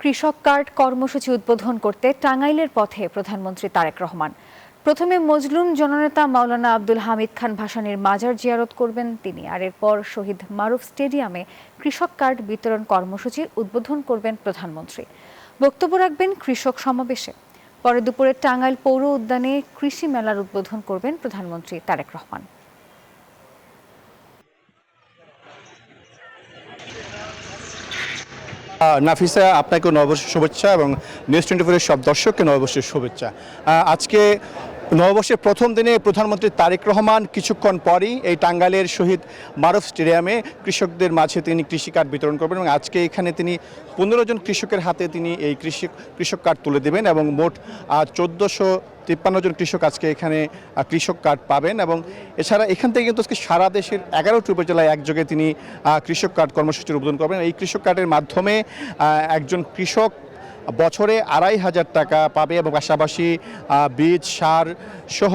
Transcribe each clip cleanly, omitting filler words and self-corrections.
কৃষক কার্ড কর্মসূচি উদ্বোধন করতে টাঙ্গাইলের পথে প্রধানমন্ত্রী তারেক রহমান। প্রথমে মজলুম জননেতা মাওলানা আব্দুল হামিদ খান ভাসানীর মাজার জিয়ারত করবেন তিনি, আর এরপর শহীদ মারুফ স্টেডিয়ামে কৃষক কার্ড বিতরণ কর্মসূচি উদ্বোধন করবেন প্রধানমন্ত্রী। বক্তব্য রাখবেন কৃষক সমাবেশে। পরে দুপুরে টাঙ্গাইল পৌর উদ্যানে কৃষি মেলার উদ্বোধন করবেন প্রধানমন্ত্রী তারেক রহমান। নাফিসা, আপনাকে নববর্ষের শুভেচ্ছা এবং নিউজ 24-এর সব দর্শককে নববর্ষের শুভেচ্ছা। আজকে নববর্ষের প্রথম দিনে প্রধানমন্ত্রী তারেক রহমান কিছুক্ষণ পরই এই টাঙ্গাইলের শহীদ মারুফ স্টেডিয়ামে কৃষকদের মাঝে তিনি কৃষি কার্ড বিতরণ করবেন এবং আজকে এখানে তিনি 15 জন কৃষকের হাতে তিনি এই কৃষক কার্ড তুলে দেবেন এবং মোট 1453 জন কৃষক আজকে এখানে কৃষক কার্ড পাবেন। এবং এছাড়া এখান থেকে কিন্তু আজকে সারা দেশের 11টি উপজেলায় একযোগে তিনি কৃষক কার্ড কর্মসূচির উদ্বোধন করবেন। এই কৃষক কার্ডের মাধ্যমে একজন কৃষক বছরে 2500 টাকা পাবে এবং পাশাপাশি বীজ সার সহ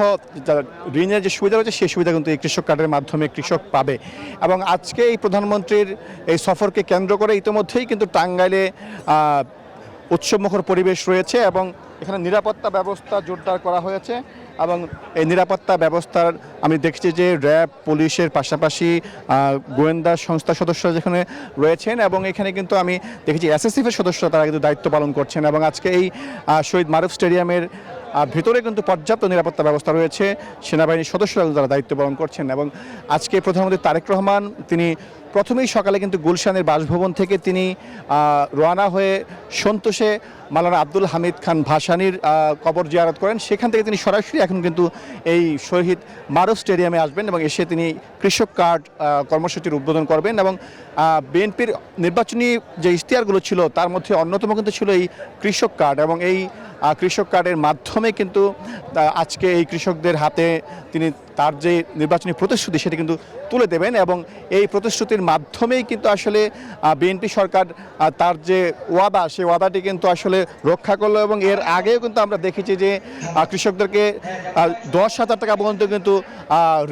ঋণের যে সুবিধা রয়েছে সেই সুবিধা কিন্তু এই কৃষক কার্ডের মাধ্যমে কৃষক পাবে। এবং আজকে এই প্রধানমন্ত্রীর এই সফরকে কেন্দ্র করে ইতিমধ্যেই কিন্তু টাঙ্গাইলে উৎসবমুখর পরিবেশ রয়েছে এবং এখানে নিরাপত্তা ব্যবস্থা জোরদার করা হয়েছে। এবং এই নিরাপত্তা ব্যবস্থার আমি দেখছি যে র্যাব, পুলিশের পাশাপাশি গোয়েন্দা সংস্থার সদস্যরা যেখানে রয়েছেন এবং এখানে কিন্তু আমি দেখেছি এসএসএফের সদস্যরা তারা কিন্তু দায়িত্ব পালন করছেন। এবং আজকে এই শহীদ মারুফ স্টেডিয়ামের ভিতরে কিন্তু পর্যাপ্ত নিরাপত্তা ব্যবস্থা রয়েছে, সেনাবাহিনীর সদস্যরা তারা দায়িত্ব পালন করছেন। এবং আজকে প্রধানমন্ত্রী তারেক রহমান তিনি প্রথমেই সকালে কিন্তু গুলশানের বাসভবন থেকে তিনি রওনা হয়ে সন্তোষে মাওলানা আব্দুল হামিদ খান ভাসানীর কবর জিয়ারত করেন। সেখান থেকে তিনি সরাসরি এখন কিন্তু এই শহীদ মারুফ স্টেডিয়ামে আসবেন এবং এসে তিনি কৃষক কার্ড কর্মসূচির উদ্বোধন করবেন। এবং বিএনপির নির্বাচনী যে ইশতেহারগুলো ছিল তার মধ্যে অন্যতম কিন্তু ছিল এই কৃষক কার্ড এবং এই কৃষক কার্ডের মাধ্যমে কিন্তু আজকে এই কৃষকদের হাতে তিনি তার যে নির্বাচনী প্রতিশ্রুতি সেটি কিন্তু তুলে দেবেন। এবং এই প্রতিশ্রুতির মাধ্যমেই কিন্তু আসলে বিএনপি সরকার তার যে ওয়াদা সেই ওয়াদাটি কিন্তু আসলে রক্ষা করলো। এবং এর আগেও কিন্তু আমরা দেখেছি যে কৃষকদেরকে 10,000 টাকা পর্যন্ত কিন্তু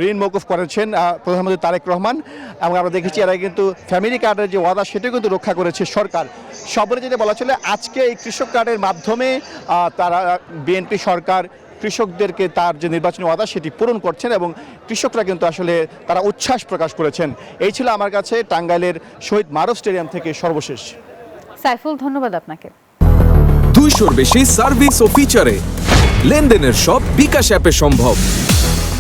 ঋণ মওকুফ করেছেন প্রধানমন্ত্রী তারেক রহমান। এবং আমরা দেখেছি এর আগে কিন্তু ফ্যামিলি কার্ডের যে ওয়াদা সেটাও কিন্তু রক্ষা করেছে সরকার। সবরে যেটা বলা চলে আজকে এই কৃষক কার্ডের মাধ্যমে তারা বিএনপি সরকার কৃষকদেরকে তার যে নির্বাচনী ওয়াদা সেটি পূরণ করছেন এবং কৃষকরা কিন্তু আসলে তারা উচ্ছ্বাস প্রকাশ করেছেন। এই ছিল আমার কাছে টাঙ্গাইলের শহীদ মারুফ স্টেডিয়াম থেকে সর্বশেষ। সাইফুল, ধন্যবাদ আপনাকে। 200-র বেশি সার্ভিস ও ফিচারে লেনদেনের সব বিকাশ অ্যাপে সম্ভব।